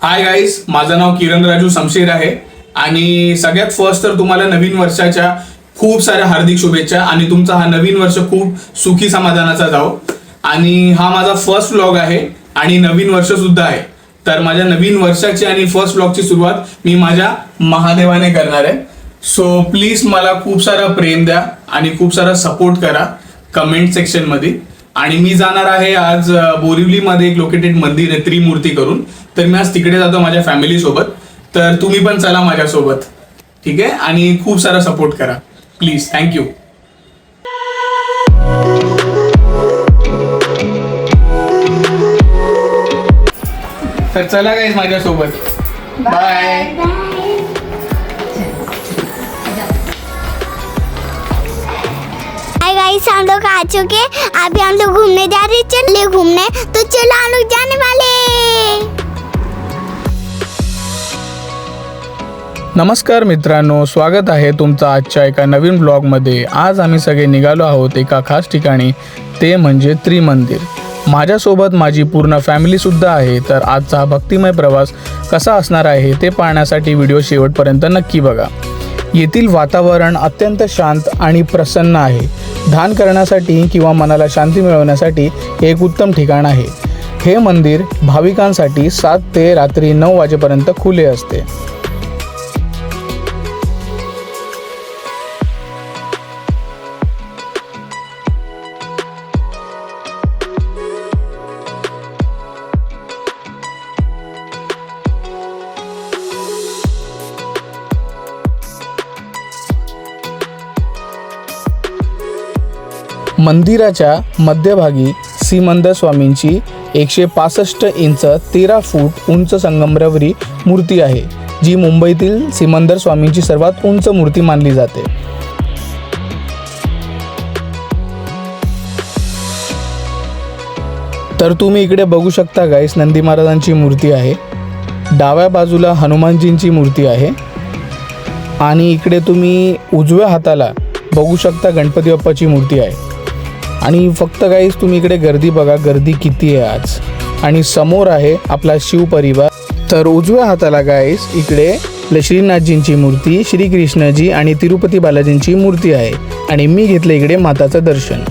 Hi guys, माझं नाव किरण राजू शमशेर आहे आणि सगळ्यात फर्स्ट तर तुम्हाला नवीन वर्षाच्या खूप साऱ्या हार्दिक शुभेच्छा आणि तुमचा हा नवीन वर्ष खूप सुखी समाधानाचा जाओ। आणि हा माझा फर्स्ट व्लॉग आहे आणि नवीन वर्ष सुद्धा आहे, तर माझ्या नवीन वर्षाची आणि फर्स्ट व्लॉगची सुरुवात मी माझ्या महादेवाने करणार आहे। सो प्लीज मला खूप सारा प्रेम द्या आणि खूप सारा सपोर्ट करा कमेंट सेक्शन मध्ये। आणि मी जाणार आहे आज बोरिवलीमध्ये एक लोकेटेड मंदिर आहे त्रिमूर्ती करून, तर मी आज तिकडे जातो माझ्या फॅमिली सोबत, तर तुम्ही पण चला माझ्यासोबत, ठीक आहे? आणि खूप सारा सपोर्ट करा प्लीज, थँक्यू। तर चला गाइस माझ्यासोबत, बाय। गाइस हम लोग आ चुके, अभी हम लोग घूमने जा रहे, चलिए घूमने, तो चलो हम लोग जाने वाले। नमस्कार मित्रांनो, स्वागत आहे तुमचं आजच्या एका नवीन ब्लॉगमध्ये। आज आम्ही सगळे निघालो आहोत एका खास ठिकाणी, ते म्हणजे त्रिमंदिर। माझ्यासोबत माझी पूर्ण फॅमिलीसुद्धा आहे, तर आजचा हा भक्तिमय प्रवास कसा असणार आहे ते पाहण्यासाठी व्हिडिओ शेवटपर्यंत नक्की बघा। येथील वातावरण अत्यंत शांत आणि प्रसन्न आहे। ध्यान करण्यासाठी किंवा मनाला शांती मिळवण्यासाठी हे एक उत्तम ठिकाण आहे। हे मंदिर भाविकांसाठी 7 ते रात्री 9 वाजेपर्यंत खुले असते। मंदिराच्या मध्यभागी सिमंदर स्वामींची 165 इंच 13 फूट उंच संगमरवरी मूर्ती आहे, जी मुंबईतील सिमंदर स्वामींची सर्वात उंच मूर्ती मानली जाते। तर तुम्ही इकडे बघू शकता गाईस, नंदी महाराजांची मूर्ती आहे, डाव्या बाजूला हनुमानजींची मूर्ती आहे आणि इकडे तुम्ही उजव्या हाताला बघू शकता गणपती बाप्पाची मूर्ती आहे। आणि फक्त गाईस तुम्ही इकडे गर्दी बघा, गर्दी किती आहे आज। आणि समोर आहे आपला शिव परिवार। तर उजव्या हाताला गाईस इकडे श्रीनाथजींची मूर्ती, श्रीकृष्णजी आणि तिरुपती बालाजींची मूर्ती आहे आणि मी घेतले इकडे माताचं दर्शन।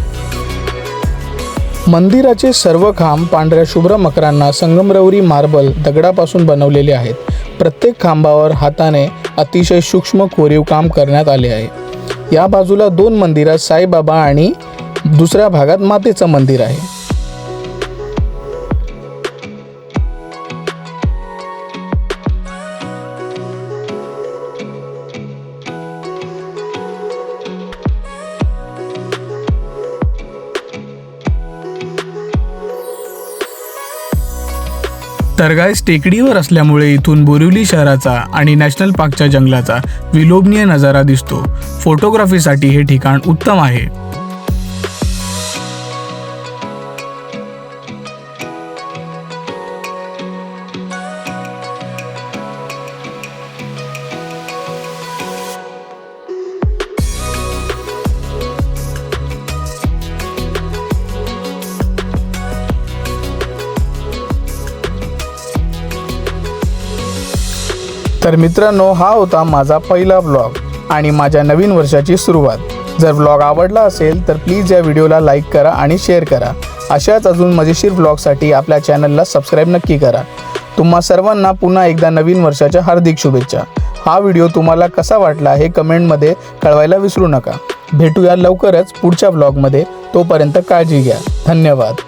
मंदिराचे सर्व खांब पांढऱ्या शुभ्र मकरांना संगमरवरी मार्बल दगडापासून बनवलेले आहेत। प्रत्येक खांबावर हाताने अतिशय सूक्ष्म कोरीव काम करण्यात आले आहे। या बाजूला 2 मंदिरात साईबाबा आणि दुसऱ्या भागात मातेचं मंदिर आहे। तर गाईस, टेकडीवर असल्यामुळे इथून बोरिवली शहराचा आणि नॅशनल पार्कच्या जंगलाचा विलोभनीय नजारा दिसतो। फोटोग्राफीसाठी हे ठिकाण उत्तम आहे। तर मित्रांनो, हा होता माझा पहिला व्लॉग आणि माझ्या नवीन वर्षाची सुरुवात। जर व्लॉग आवडला असेल तर प्लीज या व्हिडिओला लाईक करा आणि शेअर करा। अशाच अजून मजेशीर व्लॉगसाठी आपल्या चॅनलला सबस्क्राईब नक्की करा। तुम्हा सर्वांना पुन्हा एकदा नवीन वर्षाच्या हार्दिक शुभेच्छा। हा व्हिडिओ तुम्हाला कसा वाटला हे कमेंटमध्ये कळवायला विसरू नका। भेटूया लवकरच पुढच्या व्लॉगमध्ये, तोपर्यंत काळजी घ्या। धन्यवाद।